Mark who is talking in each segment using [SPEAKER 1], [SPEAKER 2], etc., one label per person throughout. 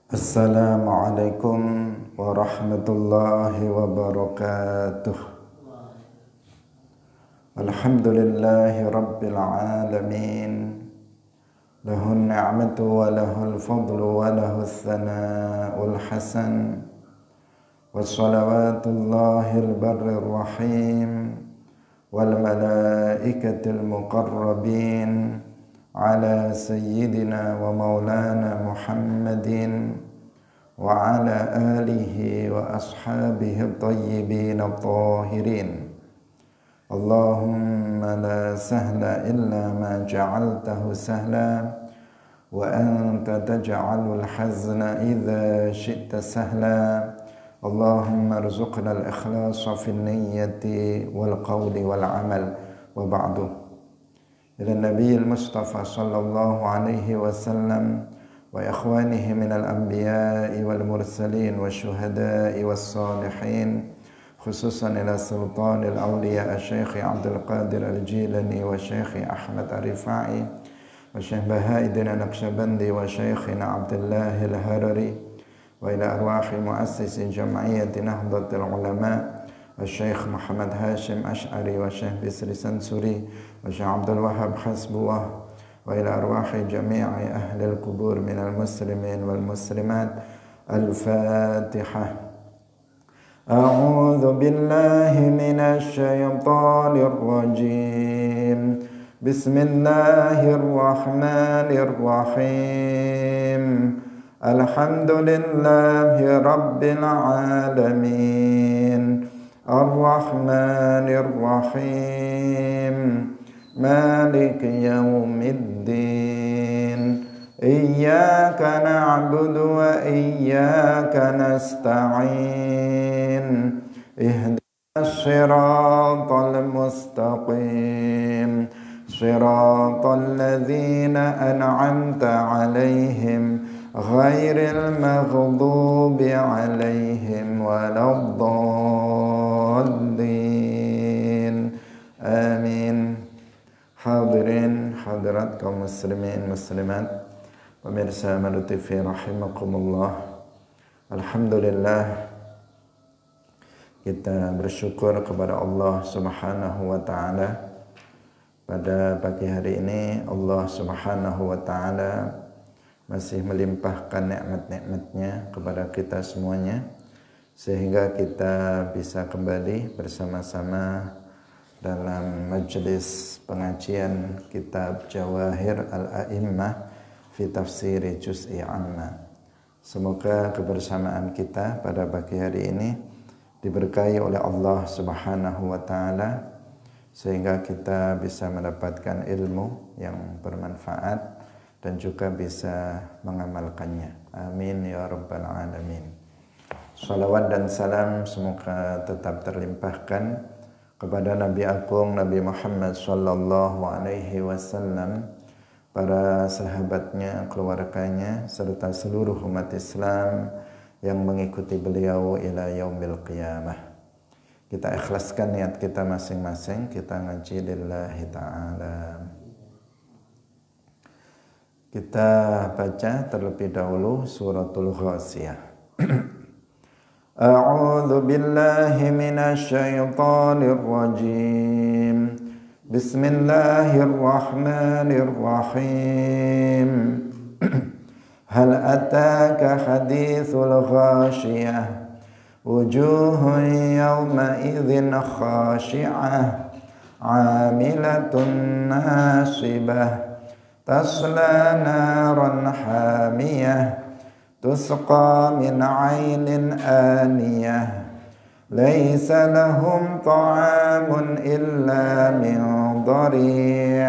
[SPEAKER 1] Assalamualaikum warahmatullahi wabarakatuh. Alhamdulillahi rabbil alamin. Lahun ni'matu wa lahul fadlu wa lahus thana'ul hasan. Wassalawatullahil barrir rahim wal malaikatil muqarrabin ala sayyidina wa maulana Muhammadin wa ala alihi wa ashabihi tayyibin at-tahirin. Allahumma la sahla illa ma ja'altahu sahla wa anta taj'alul hazna idza syi'ta sahla. Allahumma arzuqna al-ikhlasa fin niyyati wal qawli wal amal wa ba'du. إلى النبي المصطفى صلى الله عليه وسلم وإخوانه من الأنبياء والمرسلين والشهداء والصالحين، خصوصا إلى سلطان الأولياء الشيخ عبد القادر الجيلاني والشيخ أحمد الرفاعي والشيخ بهاء الدين النقشبندي وشيخنا عبد الله الهرري، وإلى أرواح مؤسس جمعية نهضة العلماء الشيخ محمد هاشم أشعري والشيخ بسر سنسوري والشيخ عبد الوهاب حسبوه، وإلى أرواح جميع أهل القبور من المسلمين والمسلمات. الفاتحة. أعوذ بالله من الشيطان الرجيم. بسم الله الرحمن الرحيم. الحمد لله رب العالمين الرحمن الرحيم مالك يوم الدين إياك نعبد وإياك نستعين اهدنا الصراط المستقيم صراط الذين أنعمت عليهم غير المغضوب عليهم ولا الضالين آمين. Hadirin hadirat kaum muslimin muslimat, pemirsa Madu TV rahimakumullah. Alhamdulillah, kita bersyukur kepada Allah Subhanahu wa taala. Pada pagi hari ini Allah Subhanahu wa taala masih melimpahkan nikmat-nikmatnya kepada kita semuanya, sehingga kita bisa kembali bersama-sama dalam majelis pengajian kitab Jawahir Al-A'immah fi Tafsiri Juz'i Amma. Semoga kebersamaan kita pada pagi hari ini diberkahi oleh Allah Subhanahu wa taala, sehingga kita bisa mendapatkan ilmu yang bermanfaat dan juga bisa mengamalkannya. Amin ya rabbal alamin. Salawat dan salam semoga tetap terlimpahkan kepada Nabi Agung Nabi Muhammad sallallahu alaihi wasallam, para sahabatnya, keluarganya, serta seluruh umat Islam yang mengikuti beliau ila yaumil qiyamah. Kita ikhlaskan niat kita masing-masing, kita ngaji lillahi ta'ala. Kita baca terlebih dahulu suratul Ghasiyah. A'udzu billahi minasy syaithanir rajim. Bismillahirrahmanirrahim. Hal ataka haditsul ghashiyah. Wujuhun yawma idzin khashi'ah. 'Amilatun nasibah. Tasla naran hamiyah tusqa min 'ainin aniyah laysa lahum ta'amun illa min dhari'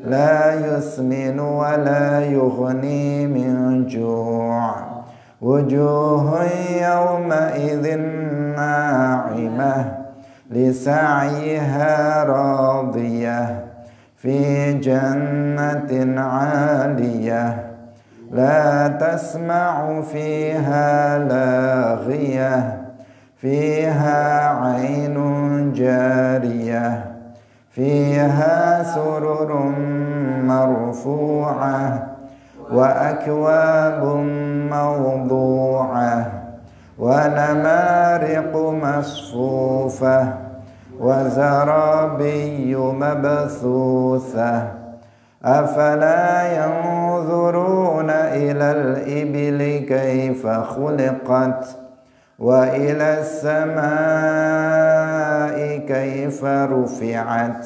[SPEAKER 1] la yusminu wa la yughni min ju' wujuhun yawma idzin na'imah li sa'yiha radiyah في جنة عالية لا تسمع فيها لاغية فيها عين جارية فيها سرر مرفوعة وأكواب موضوعة ونمارق مصفوفة وزرابي مبثوثة أفلا ينظرون إلى الإبل كيف خلقت وإلى السماء كيف رفعت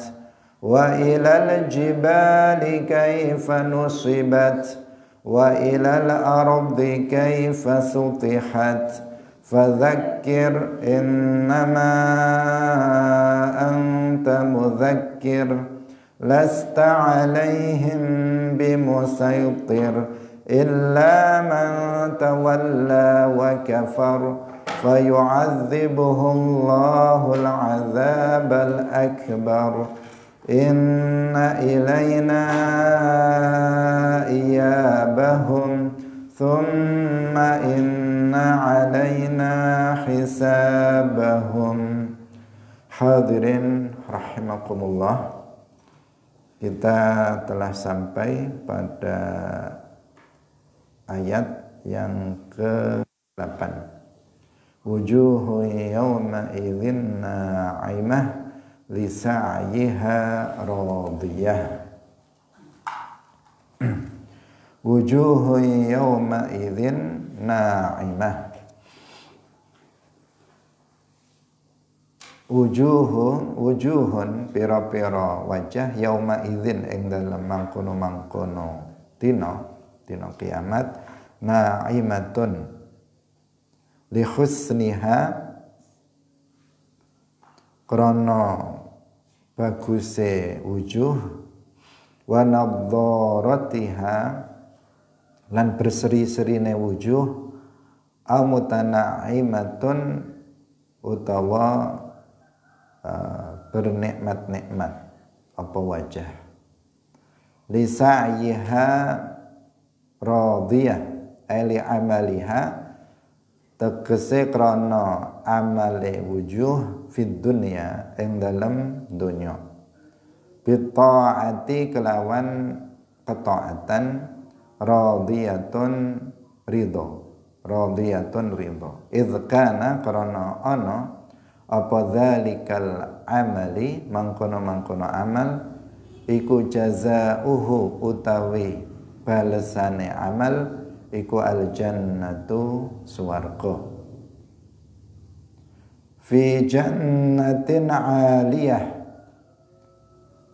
[SPEAKER 1] وإلى الجبال كيف نصبت وإلى الأرض كيف سطحت فذكر إنما أنت مذكر لست عليهم بمسيطر إلا من تولى وكفر فيعذبه الله العذاب الأكبر إن إلينا إيابهم ثم إن علينا حسابهم. Hadirin rahimakumullah, kita telah sampai pada ayat yang ke-8. Wujuhu yawma idzin na'imah li sa'yiha radiyah. Wujuhu yawma idzin na'imah. Wujuhun pira-pira wajah yauma idzin ing dalem mangkono-mangkono dina kiamat na'imatun li husniha krana baguse wujuh wa nadharatiha lan berseri-serine wujuh amutana'imatun utawa bernikmat-nikmat apa wajah li sa'yiha radiyah ali amaliha tegese krana amale wujuh fid dunya ing dalem donya bi taati kelawan ketaatan radiyatun ridho idz kana krana ana apa dzalikal amali mangkono-mangkono amal iku jazaohu utawi balesane amal iku al jannatu swarga fi jannatin aliyah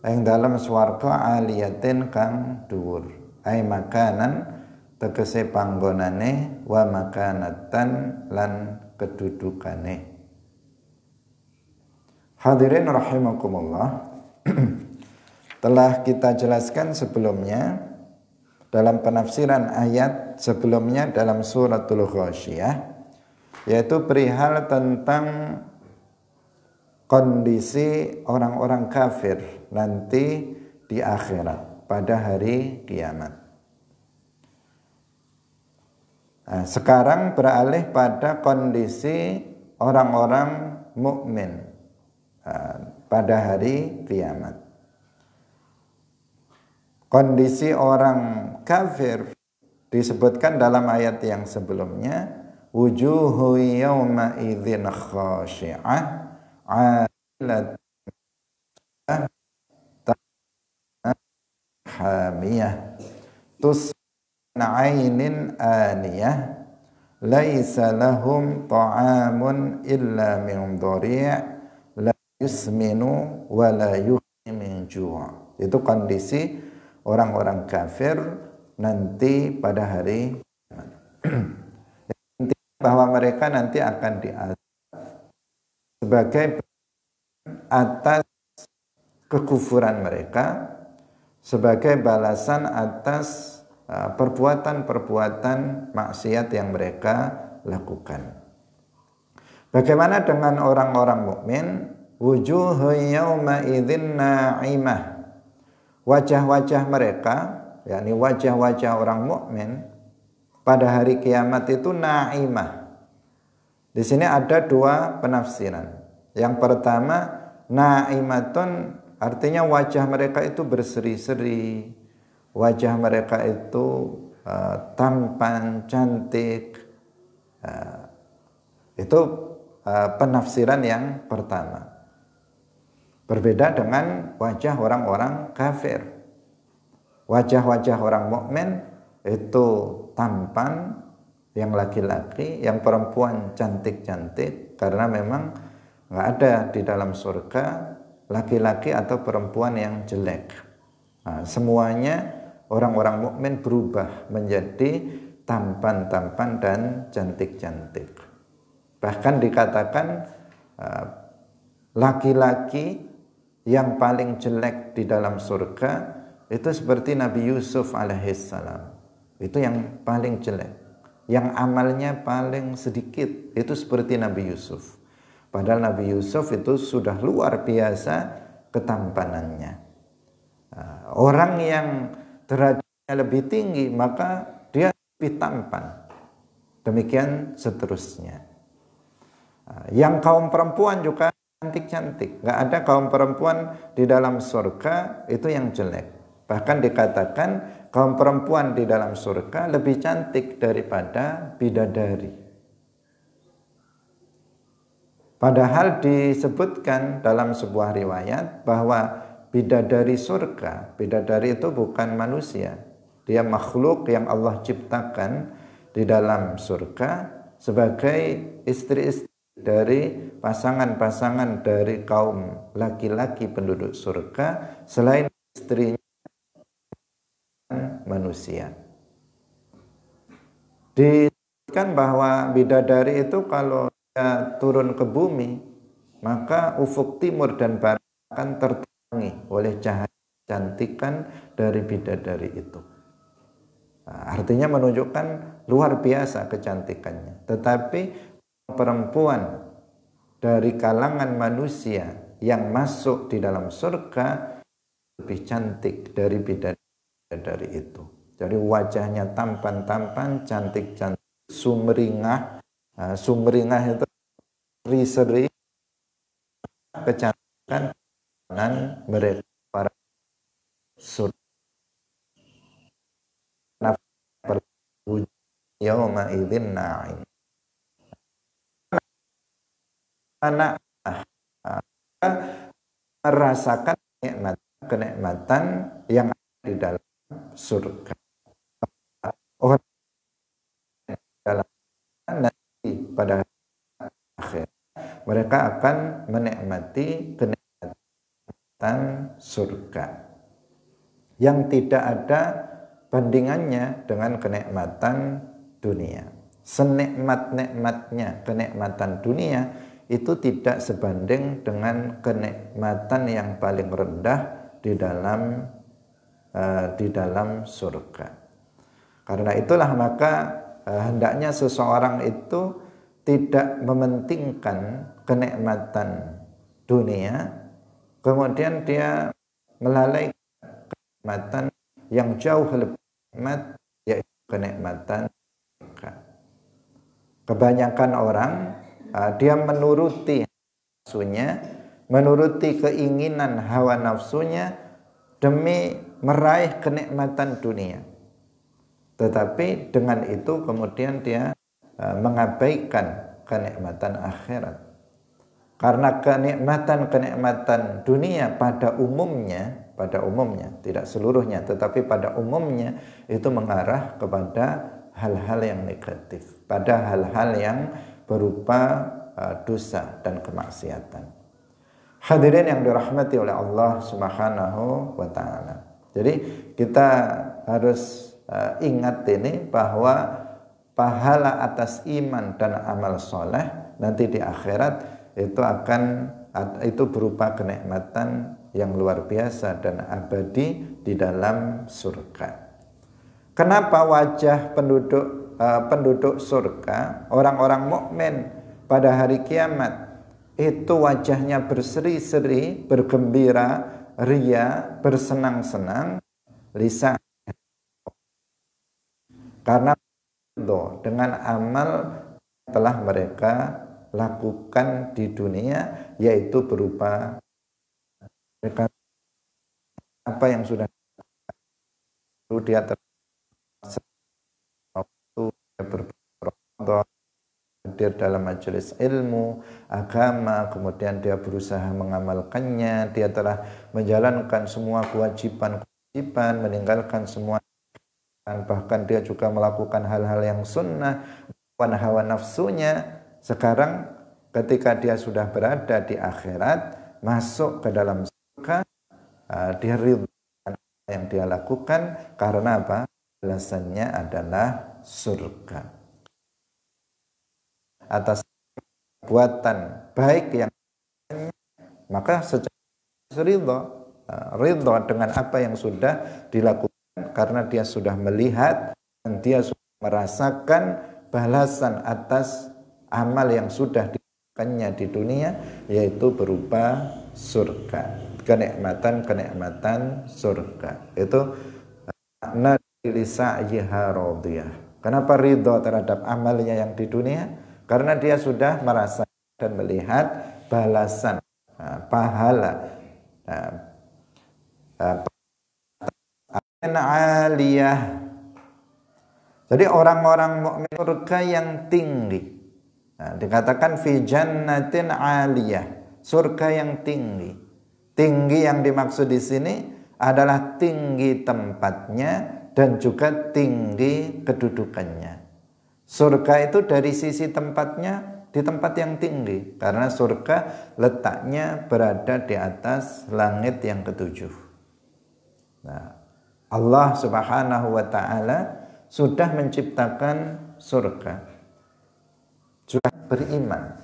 [SPEAKER 1] ing dalam swarga aliyatin kang dhuwur ai makanan tegese panggonane wa makanatan lan kedudukane. Hadirin rahimakumullah, telah kita jelaskan sebelumnya dalam penafsiran ayat sebelumnya dalam suratul Ghasyiyah, yaitu perihal tentang kondisi orang-orang kafir nanti di akhirat pada hari kiamat. Nah, sekarang beralih pada kondisi orang-orang mukmin pada hari kiamat. Kondisi orang kafir disebutkan dalam ayat yang sebelumnya, wujuhu yawma idzin khashi'ah 'ailatun hamiyah tusna 'ainin aniyah laisa lahum ta'amun illa min dhari' yusminu wa la yughni min ju'. Itu kondisi orang-orang kafir nanti pada hari bahwa mereka nanti akan diazab sebagai atas kekufuran mereka, sebagai balasan atas perbuatan-perbuatan maksiat yang mereka lakukan. Bagaimana dengan orang-orang mukmin? Wujuhu yawma idzin na'imah. Wajah-wajah mereka, yakni wajah-wajah orang mukmin pada hari kiamat itu na'imah. Di sini ada dua penafsiran. Yang pertama, na'imatun artinya wajah mereka itu berseri-seri. Wajah mereka itu tampan, cantik. Itu penafsiran yang pertama. Berbeda dengan wajah orang-orang kafir. Wajah-wajah orang mukmin itu tampan, yang laki-laki, yang perempuan cantik-cantik, karena memang nggak ada di dalam surga laki-laki atau perempuan yang jelek. Nah, semuanya orang-orang mukmin berubah menjadi tampan-tampan dan cantik-cantik. Bahkan dikatakan laki-laki yang paling jelek di dalam surga itu seperti Nabi Yusuf alaihissalam. Itu yang paling jelek, yang amalnya paling sedikit, itu seperti Nabi Yusuf. Padahal Nabi Yusuf itu sudah luar biasa ketampanannya. Orang yang derajatnya lebih tinggi maka dia lebih tampan. Demikian seterusnya. Yang kaum perempuan juga cantik-cantik. Nggak ada kaum perempuan di dalam surga itu yang jelek. Bahkan dikatakan kaum perempuan di dalam surga lebih cantik daripada bidadari. Padahal disebutkan dalam sebuah riwayat bahwa bidadari surga, bidadari itu bukan manusia. Dia makhluk yang Allah ciptakan di dalam surga sebagai istri-istri dari pasangan-pasangan dari kaum laki-laki penduduk surga selain istrinya manusia. Disebutkan bahwa bidadari itu kalau dia turun ke bumi, maka ufuk timur dan barat akan terterangi oleh cahaya kecantikan dari bidadari itu. Artinya menunjukkan luar biasa kecantikannya. Tetapi perempuan dari kalangan manusia yang masuk di dalam surga lebih cantik dari bidadari itu. Jadi wajahnya tampan-tampan, cantik-cantik, sumringah. Sumringah itu seri-seri kecantikan dengan mereka para surga. Yauma idzin na'im. Anak merasakan kenikmatan yang ada di dalam surga. Orang dalam nanti pada akhir mereka akan menikmati kenikmatan surga yang tidak ada bandingannya dengan kenikmatan dunia. Senikmat-nikmatnya kenikmatan dunia itu tidak sebanding dengan kenikmatan yang paling rendah di dalam surga. Karena itulah maka hendaknya seseorang itu tidak mementingkan kenikmatan dunia, kemudian dia melalaikan kenikmatan yang jauh lebih nikmat, yaitu kenikmatan surga. Kebanyakan orang dia menuruti nafsunya, menuruti keinginan hawa nafsunya demi meraih kenikmatan dunia. Tetapi dengan itu kemudian dia mengabaikan kenikmatan akhirat. Karena kenikmatan dunia pada umumnya, tidak seluruhnya, tetapi pada umumnya itu mengarah kepada hal-hal yang negatif, pada hal-hal yang berupa dosa dan kemaksiatan. Hadirin yang dirahmati oleh Allah Subhanahu wa taala. Jadi kita harus ingat ini bahwa pahala atas iman dan amal soleh nanti di akhirat itu berupa kenikmatan yang luar biasa dan abadi di dalam surga. Kenapa wajah penduduk surga, orang-orang mukmin pada hari kiamat itu wajahnya berseri-seri, bergembira, ria, bersenang-senang, lisan? Karena dengan amal telah mereka lakukan di dunia, yaitu berupa mereka apa yang sudah dia hadir dalam majelis ilmu agama, kemudian dia berusaha mengamalkannya, dia telah menjalankan semua kewajiban-kewajiban, meninggalkan semua, bahkan dia juga melakukan hal-hal yang sunnah, hawa nafsunya. Sekarang ketika dia sudah berada di akhirat, masuk ke dalam surga, dia ridho dengan apa yang dia lakukan karena apa? Balasannya adalah surga atas perbuatan baik yang, maka secara ridho dengan apa yang sudah dilakukan karena dia sudah melihat dan dia sudah merasakan balasan atas amal yang sudah dilakukannya di dunia, yaitu berupa surga, kenikmatan surga. Itu makna lisa'yiha radiyah. Kenapa ridho terhadap amalnya yang di dunia? Karena dia sudah merasa dan melihat balasan, pahala aliyah. Jadi orang-orang mukmin surga yang tinggi. Dikatakan fi jannatin aliyah, surga yang tinggi. Tinggi yang dimaksud di sini adalah tinggi tempatnya dan juga tinggi kedudukannya. Surga itu dari sisi tempatnya di tempat yang tinggi, karena surga letaknya berada di atas langit yang ketujuh. Nah, Allah Subhanahu wa ta'ala sudah menciptakan surga. Juga beriman.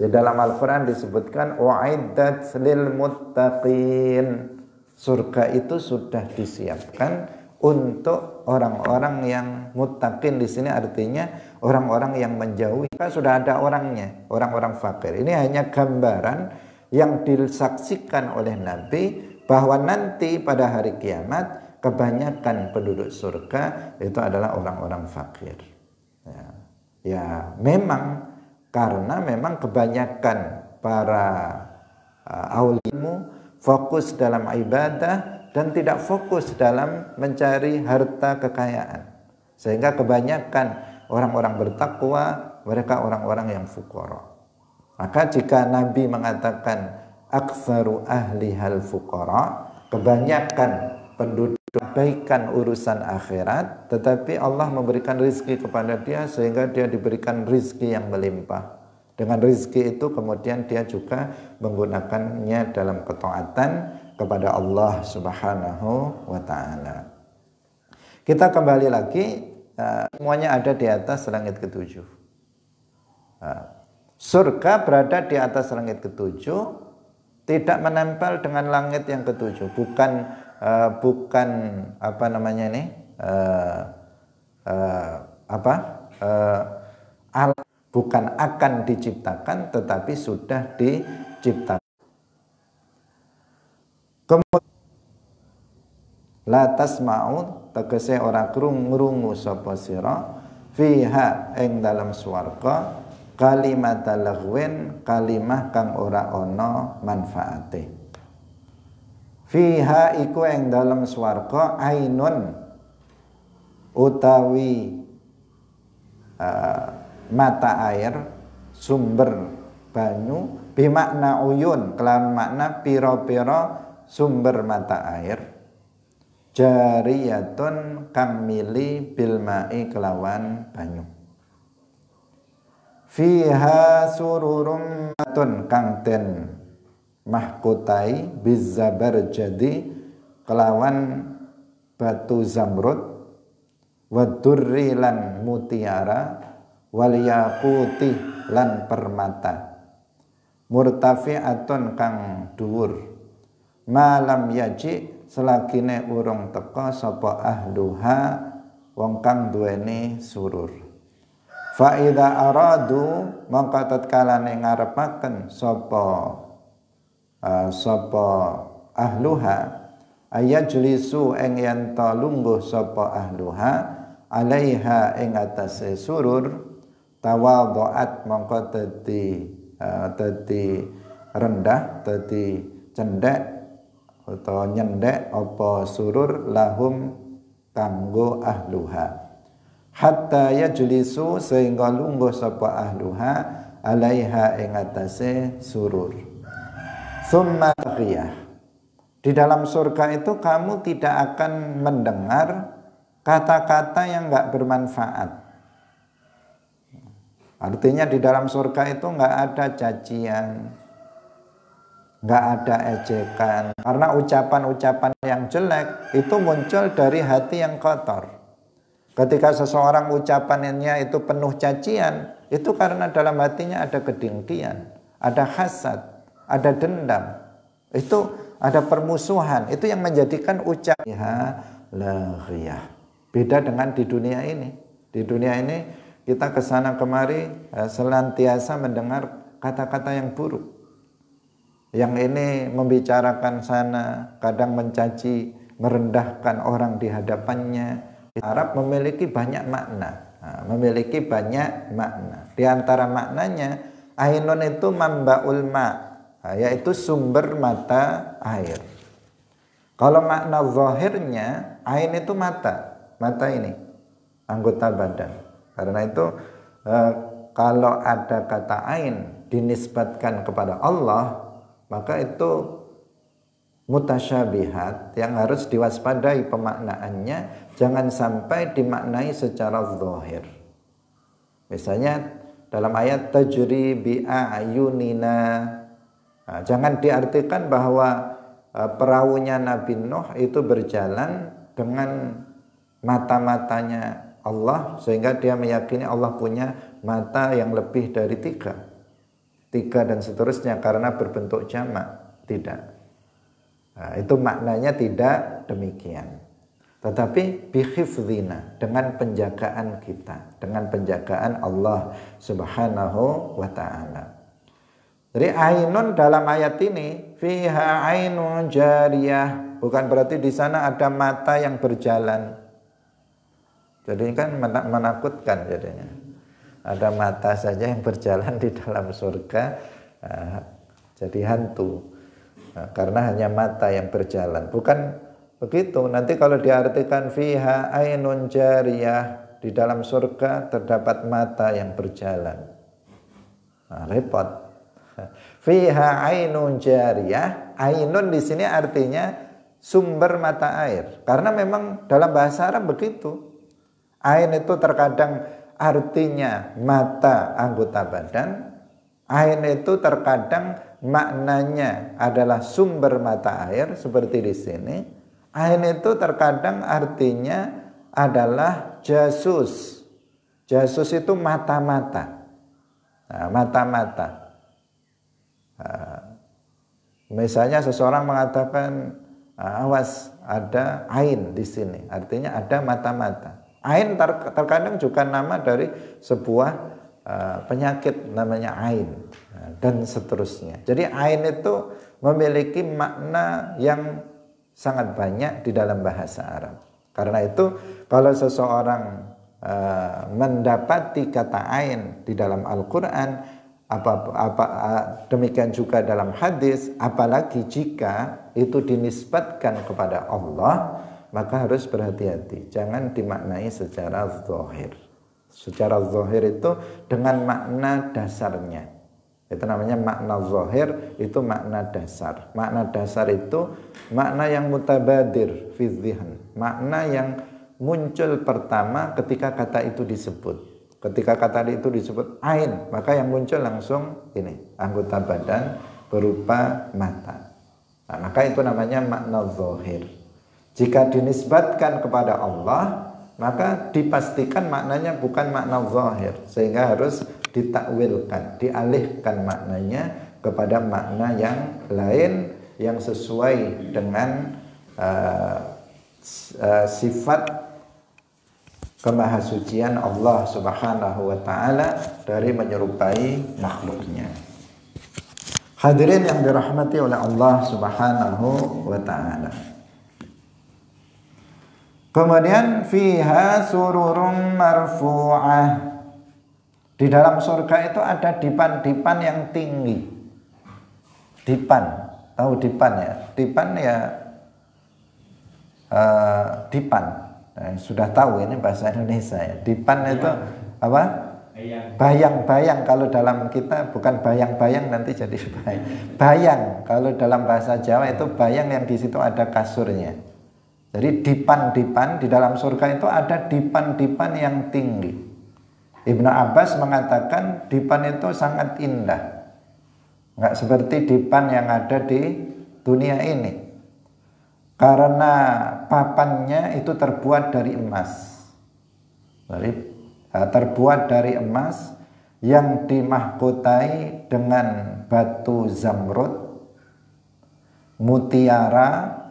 [SPEAKER 1] Di dalam Al-Quran disebutkan wa'iddat lil muttaqin. Surga itu sudah disiapkan untuk orang-orang yang muttaqin. Di sini artinya orang-orang yang menjauhi. Sudah ada orangnya, orang-orang fakir. Ini hanya gambaran yang disaksikan oleh Nabi bahwa nanti pada hari kiamat kebanyakan penduduk surga itu adalah orang-orang fakir. Ya, memang karena memang kebanyakan para auliamu fokus dalam ibadah dan tidak fokus dalam mencari harta kekayaan, sehingga kebanyakan orang-orang bertakwa mereka orang-orang yang fuqara. Maka jika Nabi mengatakan aktsaru ahlihal fuqara, kebanyakan penduduk kebaikan urusan akhirat, tetapi Allah memberikan rizki kepada dia sehingga dia diberikan rizki yang melimpah. Dengan rizki itu kemudian dia juga menggunakannya dalam ketaatan kepada Allah Subhanahu wa ta'ala. Kita kembali lagi, semuanya ada di atas langit ketujuh. Surga berada di atas langit ketujuh, tidak menempel dengan langit yang ketujuh, bukan apa namanya ini, bukan akan diciptakan, tetapi sudah diciptakan. Kemudian la tasma'u, tegese ora krungu sapa sira fiha ing dalam swarga kalimatal laghwin, kalimah kang ora ana manfaate. Fiha iku ing dalam swarga ainun utawi mata air, sumber banyu, bimakna uyun kelawan makna pira-pira sumber mata air, jariyatun kang mili bil ma'i kelawan banyu. Fiha sururum matun kang ten mahkutai bizabarjadi kelawan batu zamrud, wadurri lan mutiara, wal yaquti lan permata, murtafi'atun kang dhuwur, malam yaji selagine urung teka sapa ahluha wong kang duweni surur. Fa idza aradu mongko tatkalane ngarepaken sapa ahluha ayajlisu ing yen ta lungguh sapa ahluha alaiha ing atase surur, tawadhu'at mongko dadi rendah, dadi cendhek atau nyendhek apa surur lahum kanggo ahluha, hatta yajlisu sehingga lungguh sapa ahluha alaiha ing atase surur. Tsumma ghiyah. Di dalam surga itu kamu tidak akan mendengar kata-kata yang enggak bermanfaat. Artinya di dalam surga itu enggak ada cacian, enggak ada ejekan. Karena ucapan-ucapan yang jelek itu muncul dari hati yang kotor. Ketika seseorang ucapannya itu penuh cacian, itu karena dalam hatinya ada kedengkian, ada hasad, ada dendam. Itu ada permusuhan. Itu yang menjadikan ucapan laghiyah. Beda dengan di dunia ini. Di dunia ini kita kesana kemari senantiasa mendengar kata-kata yang buruk. Yang ini membicarakan sana, kadang mencaci, merendahkan orang di hadapannya. Arab memiliki banyak makna, memiliki banyak makna. Di antara maknanya, ainun itu mambaul ma, yaitu sumber mata air. Kalau makna zahirnya, ain itu mata, mata ini, anggota badan. Karena itu kalau ada kata ain dinisbatkan kepada Allah, maka itu mutasyabihat yang harus diwaspadai pemaknaannya, jangan sampai dimaknai secara zahir. Misalnya dalam ayat tajri bi'ayunina, jangan diartikan bahwa perahunya Nabi Nuh itu berjalan dengan mata-matanya Allah, sehingga dia meyakini Allah punya mata yang lebih dari tiga dan seterusnya karena berbentuk jamak. Tidak. Nah, itu maknanya tidak demikian. Tetapi bihifdzina, dengan penjagaan kita, dengan penjagaan Allah Subhanahu wa taala. Jadi ainun dalam ayat ini fiha ainun jariyah, bukan berarti di sana ada mata yang berjalan. Jadi kan menakutkan jadinya. Ada mata saja yang berjalan di dalam surga, jadi hantu. Karena hanya mata yang berjalan. Bukan begitu. Nanti kalau diartikan fiha ainun jariyah, di dalam surga terdapat mata yang berjalan. Repot. Fiha ainun jariyah, ainun di sini artinya sumber mata air. Karena memang dalam bahasa Arab begitu. Ain itu terkadang artinya mata anggota badan. Ain itu terkadang maknanya adalah sumber mata air seperti di sini. Ain itu terkadang artinya adalah jasus. Jasus itu mata-mata. Nah, mata-mata. Misalnya seseorang mengatakan awas ada ain di sini, artinya ada mata-mata. Ain terkadang juga nama dari sebuah penyakit namanya ain dan seterusnya. Jadi ain itu memiliki makna yang sangat banyak di dalam bahasa Arab. Karena itu kalau seseorang mendapati kata ain di dalam Al-Quran, demikian juga dalam hadis, apalagi jika itu dinisbatkan kepada Allah, maka harus berhati-hati, jangan dimaknai secara zahir. Secara zahir itu dengan makna dasarnya. Itu namanya makna zahir, itu makna dasar. Makna dasar itu makna yang mutabadir fi dzihn, makna yang muncul pertama ketika kata itu disebut. Ketika kata itu disebut ain, maka yang muncul langsung ini, anggota badan berupa mata. Nah, maka itu namanya makna zahir. Jika dinisbatkan kepada Allah, maka dipastikan maknanya bukan makna zahir, sehingga harus ditakwilkan, dialihkan maknanya kepada makna yang lain yang sesuai dengan sifat kemahasucian Allah Subhanahu wa taala dari menyerupai makhluknya. Hadirin yang dirahmati oleh Allah Subhanahu wa taala. Kemudian fiha sururun marfu'ah. Di dalam surga itu ada dipan-dipan yang tinggi. Dipan, tahu dipan ya? Dipan ya dipan. Sudah tahu ini bahasa Indonesia ya. Dipan itu apa? Bayang-bayang. Kalau dalam kita bukan bayang-bayang, nanti jadi bayang. Bayang kalau dalam bahasa Jawa itu bayang yang di situ ada kasurnya. Jadi dipan-dipan di dalam surga itu ada dipan-dipan yang tinggi. Ibnu Abbas mengatakan dipan itu sangat indah, nggak seperti dipan yang ada di dunia ini. Karena papannya itu terbuat dari emas. Jadi terbuat dari emas yang dimahkotai dengan batu zamrud, mutiara,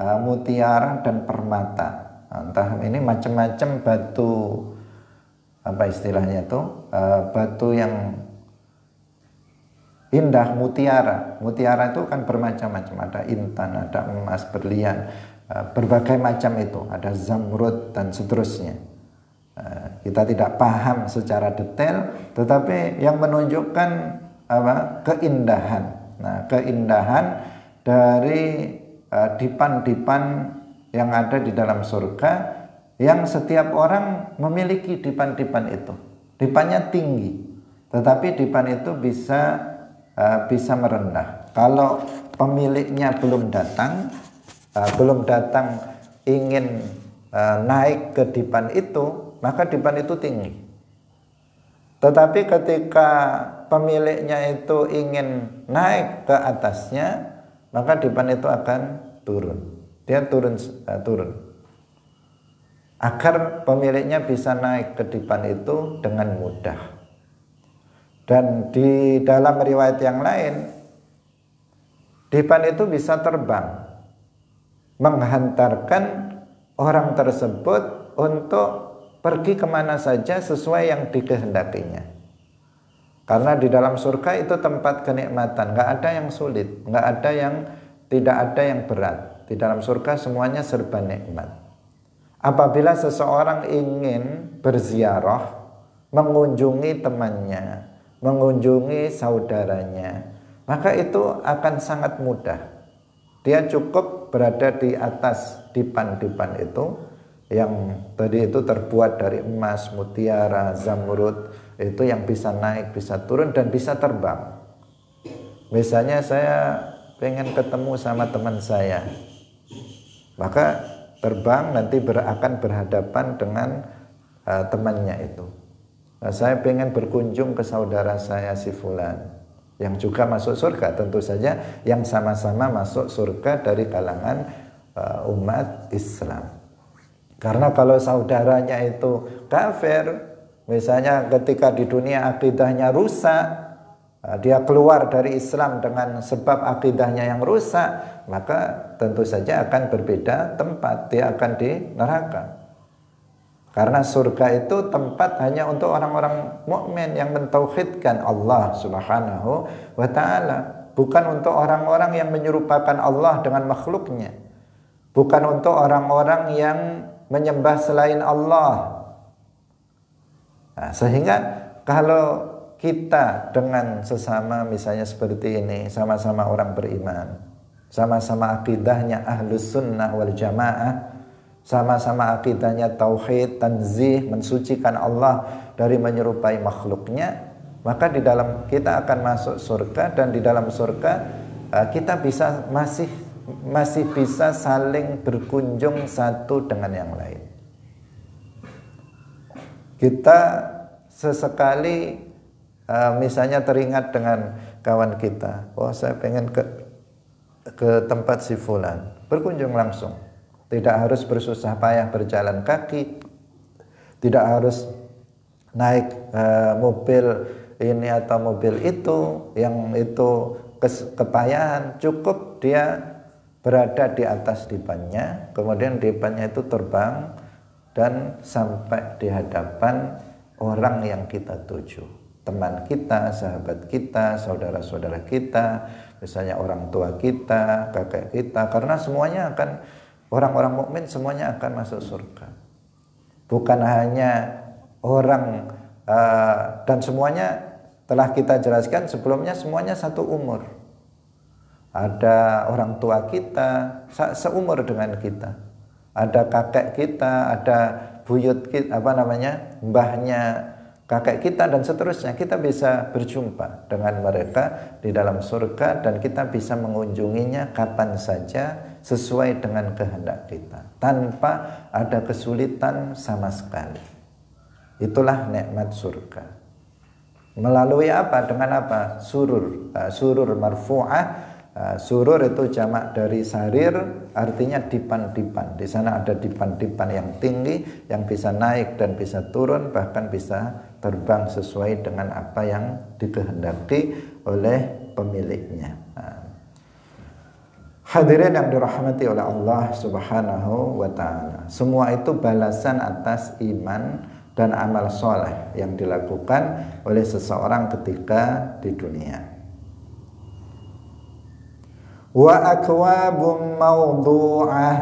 [SPEAKER 1] dan permata. Entah ini macam-macam batu, apa istilahnya itu, batu yang indah, mutiara. Mutiara itu kan bermacam-macam, ada intan, ada emas, berlian, berbagai macam itu, ada zamrud dan seterusnya. Kita tidak paham secara detail, tetapi yang menunjukkan keindahan. Nah, keindahan dari dipan-dipan yang ada di dalam surga, yang setiap orang memiliki dipan-dipan itu. Dipannya tinggi, tetapi dipan itu bisa merendah. Kalau pemiliknya belum datang ingin naik ke dipan itu, maka dipan itu tinggi. Tetapi ketika pemiliknya itu ingin naik ke atasnya, maka dipan itu akan turun. Dia turun agar pemiliknya bisa naik ke dipan itu dengan mudah. Dan di dalam riwayat yang lain, dipan itu bisa terbang, menghantarkan orang tersebut untuk pergi kemana saja sesuai yang dikehendakinya. Karena di dalam surga itu tempat kenikmatan, nggak ada yang sulit, tidak ada yang berat. Di dalam surga semuanya serba nikmat. Apabila seseorang ingin berziarah, mengunjungi temannya, mengunjungi saudaranya, maka itu akan sangat mudah. Dia cukup berada di atas dipan-dipan itu, yang tadi itu terbuat dari emas, mutiara, zamrud, itu yang bisa naik, bisa turun, dan bisa terbang. Misalnya saya pengen ketemu sama teman saya, maka terbang nanti akan berhadapan dengan temannya itu. Nah, saya pengen berkunjung ke saudara saya si fulan, yang juga masuk surga, tentu saja yang sama-sama masuk surga dari kalangan umat Islam. Karena kalau saudaranya itu kafir, misalnya ketika di dunia akidahnya rusak, dia keluar dari Islam dengan sebab akidahnya yang rusak, maka tentu saja akan berbeda tempat, dia akan di neraka. Karena surga itu tempat hanya untuk orang-orang mukmin yang mentauhidkan Allah Subhanahu wa ta'ala, bukan untuk orang-orang yang menyerupakan Allah dengan makhluknya, bukan untuk orang-orang yang menyembah selain Allah. Nah, sehingga kalau kita dengan sesama misalnya seperti ini, sama-sama orang beriman, sama-sama akidahnya ahlus sunnah wal jamaah, sama-sama akidahnya tauhid, tanzih, mensucikan Allah dari menyerupai makhluknya, maka di dalam kita akan masuk surga, dan di dalam surga kita bisa masih bisa saling berkunjung satu dengan yang lain. Kita sesekali misalnya teringat dengan kawan kita, oh saya pengen ke tempat si fulan, berkunjung langsung. Tidak harus bersusah payah berjalan kaki, tidak harus naik mobil ini atau mobil itu, yang itu kepayahan. Cukup dia berada di atas dipannya, kemudian dipannya itu terbang dan sampai di hadapan orang yang kita tuju, teman kita, sahabat kita, saudara-saudara kita, misalnya orang tua kita, kakek kita. Karena semuanya akan, orang-orang mukmin semuanya akan masuk surga. Bukan hanya orang dan semuanya telah kita jelaskan sebelumnya, semuanya satu umur. Ada orang tua kita seumur dengan kita, ada kakek kita, ada buyut kita, mbahnya kakek kita dan seterusnya, kita bisa berjumpa dengan mereka di dalam surga dan kita bisa mengunjunginya kapan saja sesuai dengan kehendak kita tanpa ada kesulitan sama sekali. Itulah nikmat surga. Melalui apa? Dengan apa? Surur. Surur marfu'ah. Surur itu jamak dari sarir, artinya dipan-dipan. Di sana ada dipan-dipan yang tinggi, yang bisa naik dan bisa turun, bahkan bisa terbang sesuai dengan apa yang dikehendaki oleh pemiliknya. Hadirin yang dirahmati oleh Allah Subhanahu wa ta'ala, semua itu balasan atas iman dan amal soleh yang dilakukan oleh seseorang ketika di dunia. Wa akwabun mawdu'ah,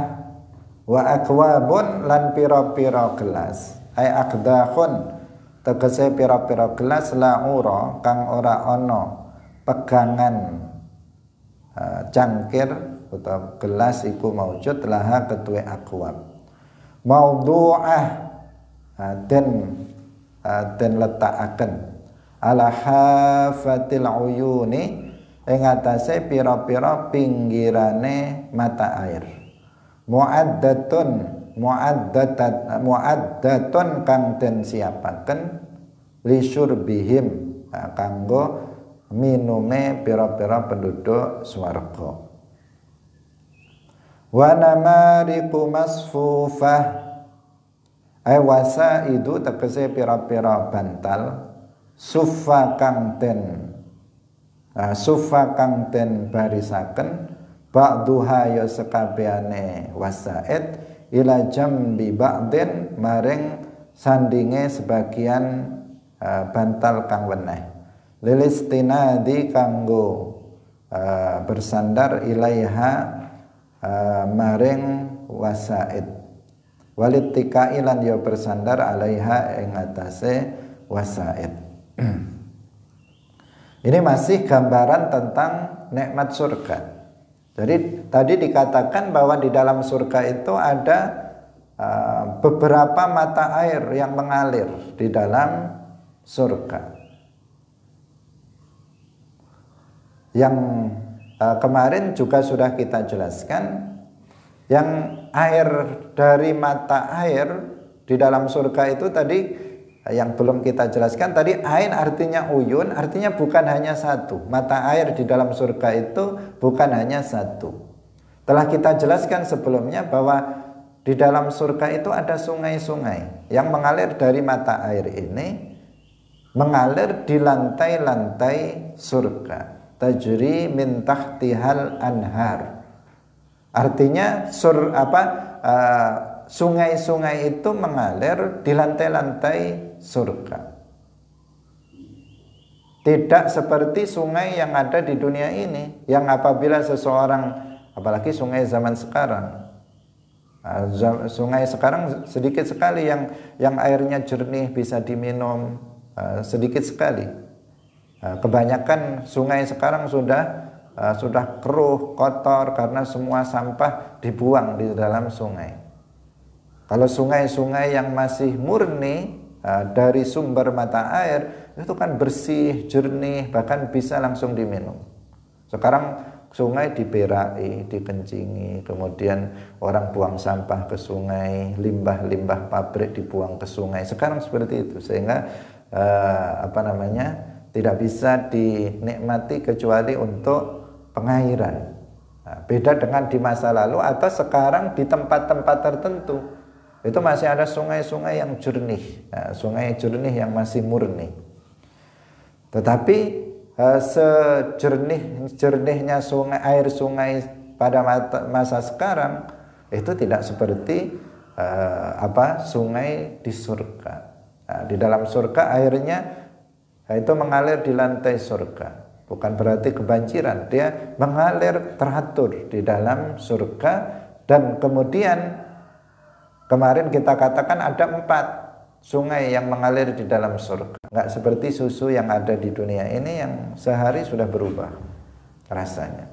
[SPEAKER 1] wa akwabun lan pira-pira gelas, ay aqdahun tegese pira-pira gelas la'ura kang ora ana pegangan cangkir atau gelas iku maujud laha ketuwe akwab mawdu'ah den letakaken ala hafatil uyuni ing atase pira-pira pinggirane mata air, muaddatun kang den siapaken li syurbihim kanggo minume pira-pira penduduk swarga. Wa namariqu masfufah ay wasaidu tegese pira-pira bantal sufa kang den barisaken ba'duha ya sekabehane wasaid ila jambi ba'din maring sandinge sebagian bantal kang weneh lilistinadi kanggo bersandar ilaiha maring wasaid walitika ilan ya bersandar alaiha ing atase wasaid. Ini masih gambaran tentang nikmat surga. Jadi tadi dikatakan bahwa di dalam surga itu ada beberapa mata air yang mengalir di dalam surga. Yang kemarin juga sudah kita jelaskan, yang air dari mata air di dalam surga itu tadi yang belum kita jelaskan tadi, ain artinya uyun, artinya bukan hanya satu. Mata air di dalam surga itu bukan hanya satu. Telah kita jelaskan sebelumnya bahwa di dalam surga itu ada sungai-sungai yang mengalir dari mata air ini, mengalir di lantai-lantai surga. Tajri min tahtihal anhar. Artinya sungai-sungai itu mengalir di lantai-lantai surga. Tidak seperti sungai yang ada di dunia ini, yang apabila seseorang, apalagi sungai zaman sekarang, sungai sekarang sedikit sekali yang airnya jernih bisa diminum, sedikit sekali. Kebanyakan sungai sekarang sudah keruh, kotor karena semua sampah dibuang di dalam sungai. Kalau sungai-sungai yang masih murni dari sumber mata air itu kan bersih, jernih, bahkan bisa langsung diminum. Sekarang sungai diberai, dikencingi, kemudian orang buang sampah ke sungai, limbah-limbah pabrik dibuang ke sungai. Sekarang seperti itu, sehingga tidak bisa dinikmati kecuali untuk pengairan. Beda dengan di masa lalu atau sekarang di tempat-tempat tertentu. Itu masih ada sungai-sungai yang jernih, sungai jernih yang masih murni. Tetapi sejernihnya air sungai pada masa sekarang itu tidak seperti sungai di surga. Di dalam surga airnya itu mengalir di lantai surga. Bukan berarti kebanjiran, dia mengalir teratur di dalam surga. Dan kemudian kemarin kita katakan ada 4 sungai yang mengalir di dalam surga. Nggak seperti susu yang ada di dunia ini yang sehari sudah berubah rasanya.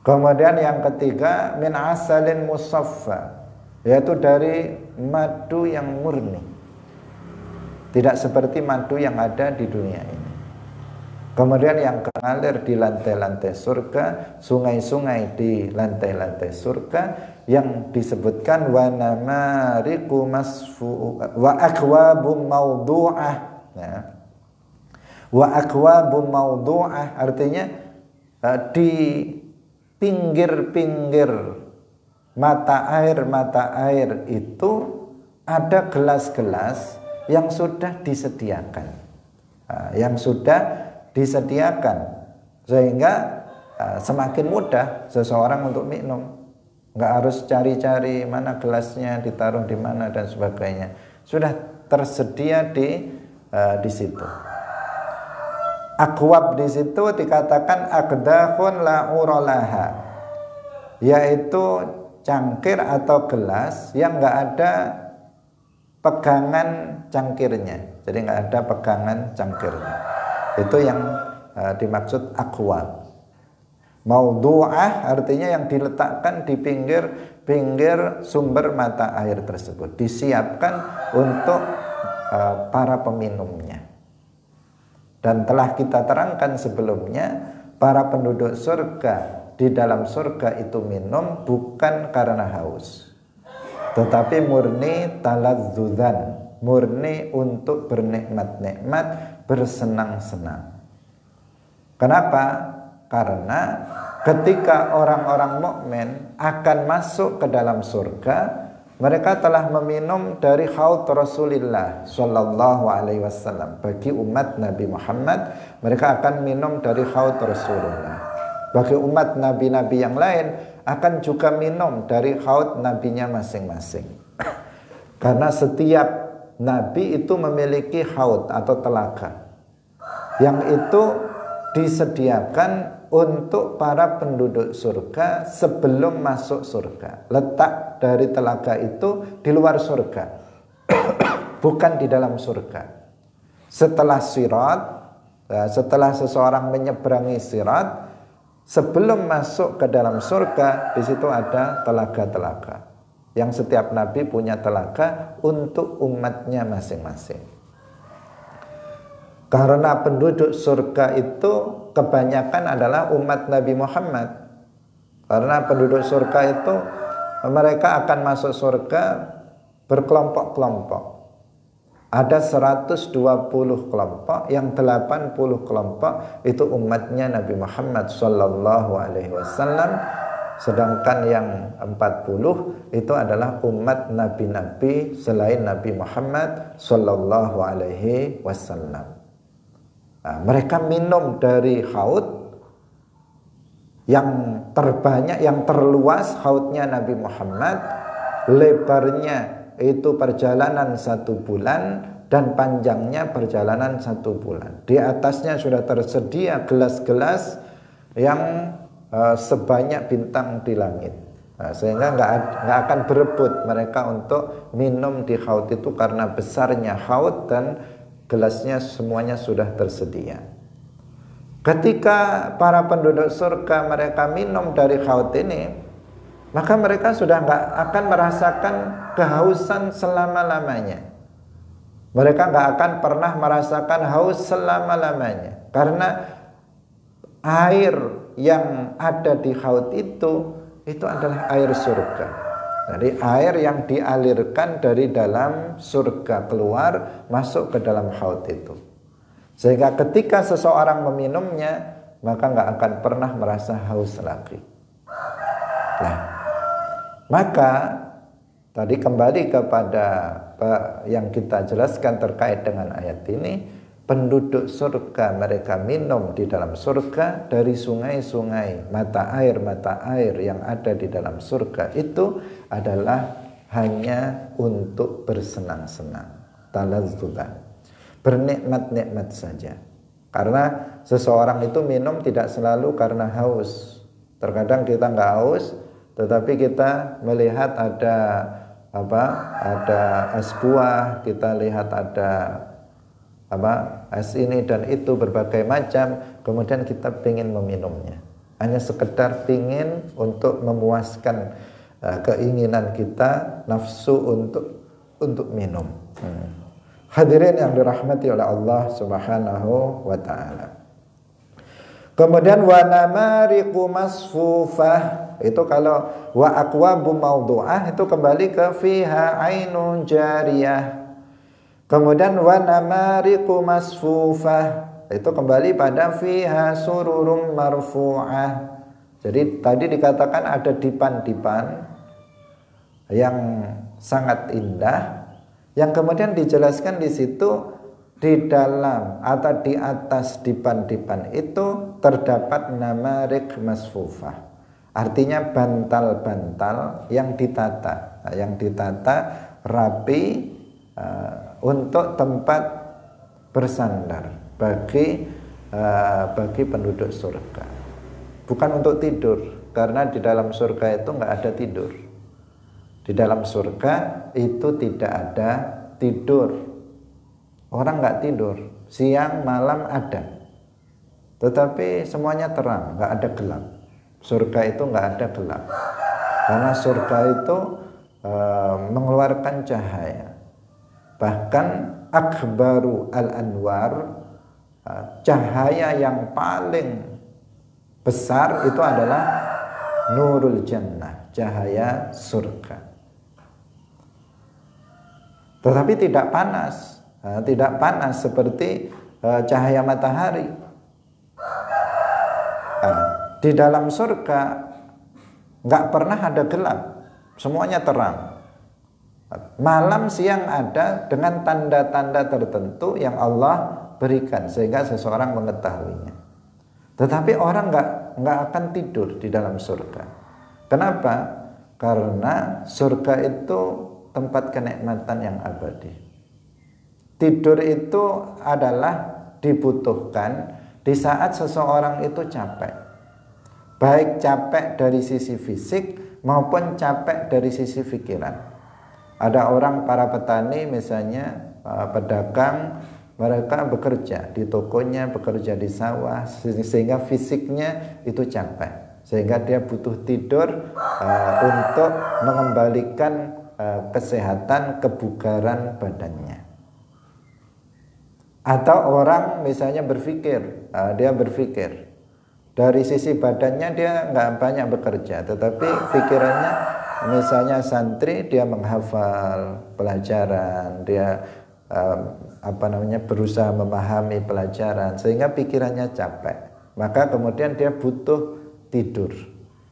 [SPEAKER 1] Kemudian yang ketiga, min asalin musaffa, yaitu dari madu yang murni. Tidak seperti madu yang ada di dunia ini. Kemudian yang mengalir di lantai-lantai surga, sungai-sungai di lantai-lantai surga, yang disebutkan wa namariqu masfu wa akwabum mawdu'ah. Ya. Wa akwabum mawdu'ah artinya di pinggir-pinggir mata air itu ada gelas-gelas yang sudah disediakan, sehingga semakin mudah seseorang untuk minum, nggak harus cari-cari mana gelasnya, ditaruh di mana dan sebagainya, sudah tersedia di situ. Akwab di situ dikatakan aqdahun la uralaha, yaitu cangkir atau gelas yang nggak ada pegangan cangkirnya, jadi nggak ada pegangan cangkirnya. Itu yang dimaksud akwab. Maudu'ah artinya yang diletakkan di pinggir sumber mata air tersebut, disiapkan untuk para peminumnya. Dan telah kita terangkan sebelumnya, para penduduk surga di dalam surga itu minum bukan karena haus, tetapi murni taladzzudzan, murni untuk bernikmat-nikmat, bersenang-senang. Kenapa? Karena ketika orang-orang mukmin akan masuk ke dalam surga, mereka telah meminum dari haud Rasulullah sallallahu alaihi wasallam. Bagi umat Nabi Muhammad, mereka akan minum dari haud Rasulullah. Bagi umat nabi-nabi yang lain akan juga minum dari haud nabinya masing-masing. Karena setiap nabi itu memiliki haud atau telaga yang itu disediakan untuk para penduduk surga sebelum masuk surga. Letak dari telaga itu di luar surga, bukan di dalam surga. Setelah sirat, setelah seseorang menyeberangi sirat, sebelum masuk ke dalam surga, di situ ada telaga-telaga. Yang setiap nabi punya telaga untuk umatnya masing-masing. Karena penduduk surga itu kebanyakan adalah umat Nabi Muhammad. Karena penduduk surga itu mereka akan masuk surga berkelompok-kelompok. Ada 120 kelompok, yang 80 kelompok itu umatnya Nabi Muhammad sallallahu alaihi wasallam, sedangkan yang 40 itu adalah umat nabi-nabi selain Nabi Muhammad sallallahu alaihi wasallam. Nah, mereka minum dari haud yang terbanyak, yang terluas haudnya Nabi Muhammad, lebarnya itu perjalanan 1 bulan dan panjangnya perjalanan 1 bulan. Di atasnya sudah tersedia gelas-gelas yang sebanyak bintang di langit. Nah, sehingga nggak akan berebut mereka untuk minum di haud itu karena besarnya haud dan gelasnya semuanya sudah tersedia. Ketika para penduduk surga mereka minum dari haud ini, maka mereka sudah nggak akan merasakan kehausan selama-lamanya. Mereka nggak akan pernah merasakan haus selama-lamanya, karena air yang ada di haud itu adalah air surga. Jadi air yang dialirkan dari dalam surga keluar masuk ke dalam haud itu, sehingga ketika seseorang meminumnya maka nggak akan pernah merasa haus lagi. Nah, maka tadi kembali kepada yang kita jelaskan terkait dengan ayat ini, penduduk surga mereka minum di dalam surga dari sungai-sungai, mata air yang ada di dalam surga itu adalah hanya untuk bersenang-senang, talazzudzan, bernikmat-nikmat saja. Karena seseorang itu minum tidak selalu karena haus. Terkadang kita nggak haus, tetapi kita melihat ada es buah, kita lihat ada es ini dan itu berbagai macam, kemudian kita ingin meminumnya, hanya sekedar ingin untuk memuaskan keinginan kita, nafsu untuk minum. Hadirin yang dirahmati oleh Allah Subhanahu wa taala. Kemudian wa namariqu masfufah, itu kalau wa aqwabu mawdu'ah itu kembali ke fiha ainun jariyah. Kemudian wa namariqu masfufah itu kembali pada fiha sururum marfu'ah. Jadi tadi dikatakan ada dipan-dipan yang sangat indah, yang kemudian dijelaskan di situ di dalam atau di atas dipan-dipan itu terdapat namarik masfufah. Artinya bantal-bantal yang ditata, rapi untuk tempat bersandar bagi penduduk surga. Bukan untuk tidur, karena di dalam surga itu nggak ada tidur. Di dalam surga itu tidak ada tidur. Orang nggak tidur, siang malam ada, tetapi semuanya terang, nggak ada gelap. Surga itu nggak ada gelap, karena surga itu mengeluarkan cahaya. Bahkan akbaru al-anwar, cahaya yang paling besar itu adalah nurul jannah, cahaya surga. Tetapi tidak panas. Tidak panas seperti cahaya matahari. Di dalam surga nggak pernah ada gelap, semuanya terang. Malam siang ada dengan tanda-tanda tertentu yang Allah berikan sehingga seseorang mengetahuinya. Tetapi orang nggak akan tidur di dalam surga. Kenapa? Karena surga itu tempat kenikmatan yang abadi. Tidur itu adalah dibutuhkan di saat seseorang itu capek. Baik capek dari sisi fisik maupun capek dari sisi pikiran. Ada orang, para petani misalnya, pedagang, mereka bekerja di tokonya, bekerja di sawah, sehingga fisiknya itu capek. Sehingga dia butuh tidur untuk mengembalikan kesehatan, kebugaran badannya. Atau orang misalnya berpikir, dia berpikir dari sisi badannya dia nggak banyak bekerja, tetapi pikirannya misalnya santri, dia menghafal pelajaran, dia berusaha memahami pelajaran sehingga pikirannya capek, maka kemudian dia butuh tidur.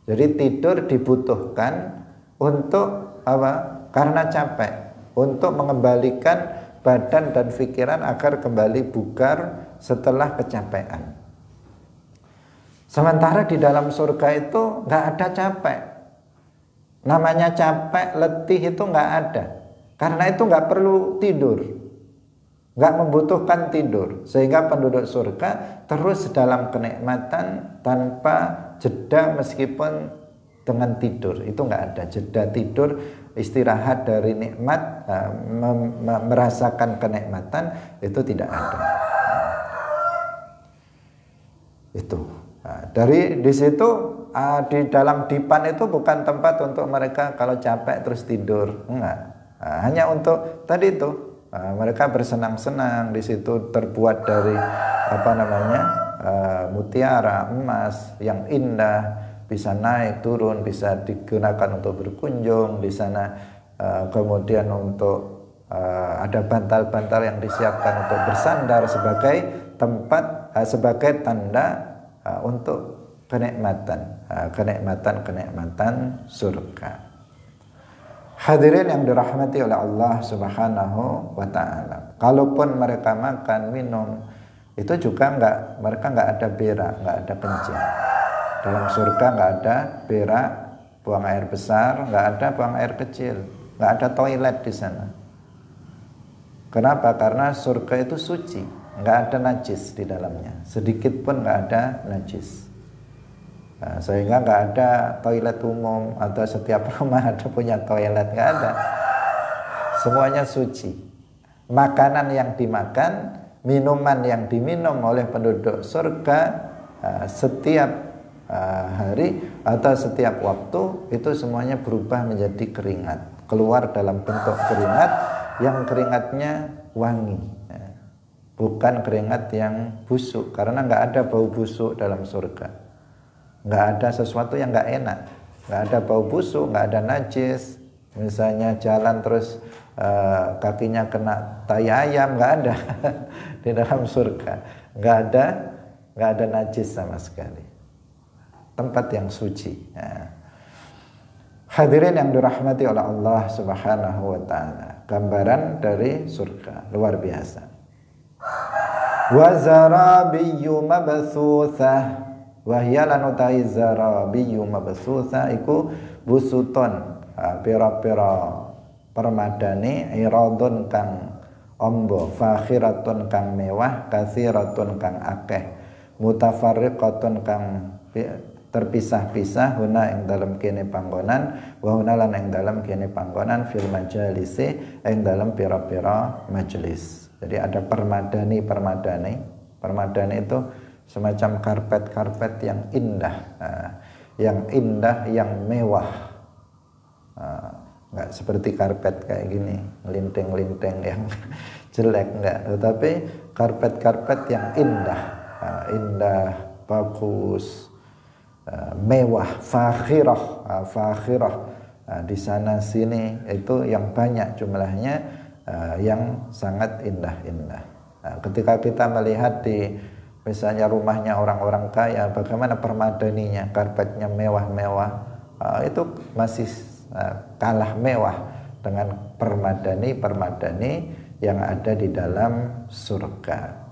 [SPEAKER 1] Jadi tidur dibutuhkan untuk apa? Karena capek, untuk mengembalikan badan dan pikiran agar kembali bugar setelah kecapean. Sementara di dalam surga itu nggak ada capek. Namanya capek, letih itu nggak ada. Karena itu nggak perlu tidur, nggak membutuhkan tidur, sehingga penduduk surga terus dalam kenikmatan tanpa jeda meskipun dengan tidur. Itu nggak ada jeda tidur, istirahat dari nikmat, merasakan kenikmatan, itu tidak ada. Itu. Dari di situ, di dalam dipan itu bukan tempat untuk mereka kalau capek terus tidur, enggak. Hanya untuk tadi itu, mereka bersenang-senang. Di situ terbuat dari mutiara, emas yang indah, bisa naik turun, bisa digunakan untuk berkunjung di sana. Kemudian untuk ada bantal-bantal yang disiapkan untuk bersandar sebagai tempat, sebagai tanda untuk kenikmatan surga. Hadirin yang dirahmati oleh Allah Subhanahu wa taala. Kalaupun mereka makan, minum, itu juga mereka nggak ada berak, nggak ada kencing. Dalam surga nggak ada berak, buang air besar, nggak ada buang air kecil, nggak ada toilet di sana. Kenapa? Karena surga itu suci, nggak ada najis di dalamnya, sedikit pun nggak ada najis. Sehingga nggak ada toilet umum atau setiap rumah ada punya toilet, nggak ada. Semuanya suci. Makanan yang dimakan, minuman yang diminum oleh penduduk surga, setiap hari atau setiap waktu, itu semuanya berubah menjadi keringat, keluar dalam bentuk keringat yang keringatnya wangi, bukan keringat yang busuk, karena nggak ada bau busuk dalam surga, nggak ada sesuatu yang nggak enak, nggak ada bau busuk, nggak ada najis. Misalnya jalan terus kakinya kena tai ayam, nggak ada di dalam surga, nggak ada najis sama sekali, tempat yang suci. Hadirin yang dirahmati oleh Allah Subhanahu wa taala, gambaran dari surga luar biasa. Wa zarabiyyu mabthutsah, wa hiya lan utai zarabiyyu mabthutsah iku busuton, pira-pira permadani, iradun kang ombo, fakhiratun kang mewah, kathiratun kang akeh, mutafarriqatun kang terpisah-pisah, huna ing dalam kene panggonan, wa huna lan ing dalam kene panggonan, fil majalisi ing dalam pira-pira majelis. Jadi ada permadani itu semacam karpet-karpet yang indah, yang mewah. Nggak seperti karpet kayak gini, ngelinting-linting yang jelek, enggak, tetapi karpet-karpet yang indah, bagus, mewah, fakhirah. Di sana sini itu yang banyak jumlahnya, yang sangat indah. Ketika kita melihat di misalnya rumahnya orang-orang kaya, bagaimana permadaninya, karpetnya mewah-mewah, itu masih kalah mewah dengan permadani yang ada di dalam surga.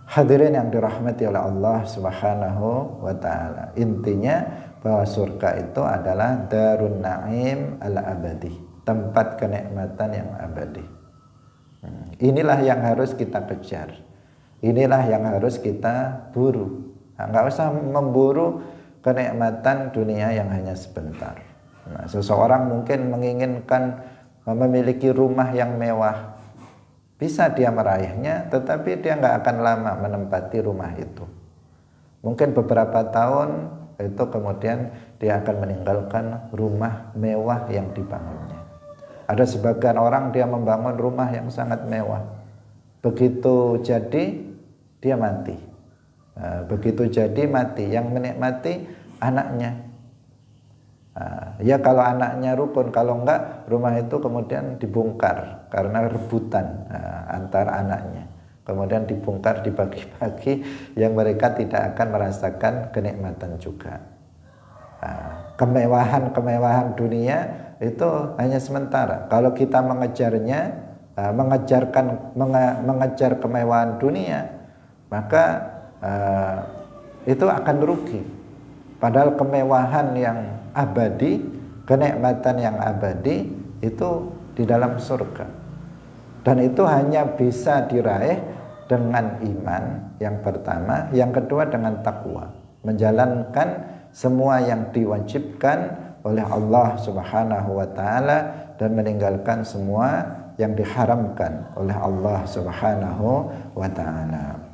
[SPEAKER 1] Hadirin yang dirahmati oleh Allah Subhanahu wa taala, intinya bahwa surga itu adalah darun na'im al-abadi, tempat kenikmatan yang abadi. Inilah yang harus kita kejar, inilah yang harus kita buru. Nggak usah memburu kenikmatan dunia yang hanya sebentar. Seseorang mungkin menginginkan memiliki rumah yang mewah, bisa dia meraihnya, tetapi dia nggak akan lama menempati rumah itu. Mungkin beberapa tahun itu kemudian dia akan meninggalkan rumah mewah yang dibangunnya. Ada sebagian orang dia membangun rumah yang sangat mewah, begitu jadi dia mati. Begitu jadi mati, yang menikmati anaknya. Ya kalau anaknya rukun, kalau enggak rumah itu kemudian dibongkar karena rebutan antar anaknya, kemudian dibongkar, dibagi-bagi, yang mereka tidak akan merasakan kenikmatan juga. Kemewahan dunia itu hanya sementara. Kalau kita mengejarnya, mengejar kemewahan dunia, maka itu akan rugi. Padahal kemewahan yang abadi, kenikmatan yang abadi itu di dalam surga. Dan itu hanya bisa diraih dengan iman yang pertama, yang kedua dengan takwa, menjalankan semua yang diwajibkan oleh Allah Subhanahu wa taala dan meninggalkan semua yang diharamkan oleh Allah Subhanahu wa taala.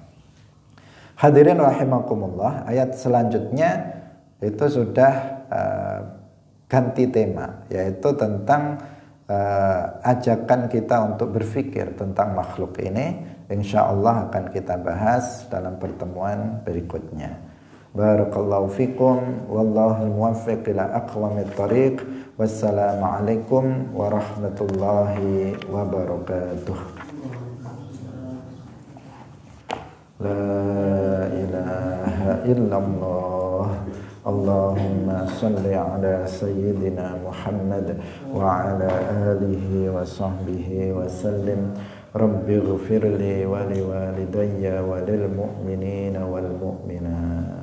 [SPEAKER 1] Hadirin rahimakumullah, ayat selanjutnya itu sudah ganti tema, yaitu tentang ajakan kita untuk berpikir tentang makhluk ini. Insya Allah akan kita bahas dalam pertemuan berikutnya. Barakallahu fikum, wallahu muwaffiq ila aqwamit thariq. Wassalamualaikum warahmatullahi wabarakatuh. La ilaha illallah. Allahumma salli ala sayyidina Muhammad wa ala alihi wa sahbihi wa sallim. Rabbi ghfirli wa liwalidayya wa lil mu'minina wal mu'minat.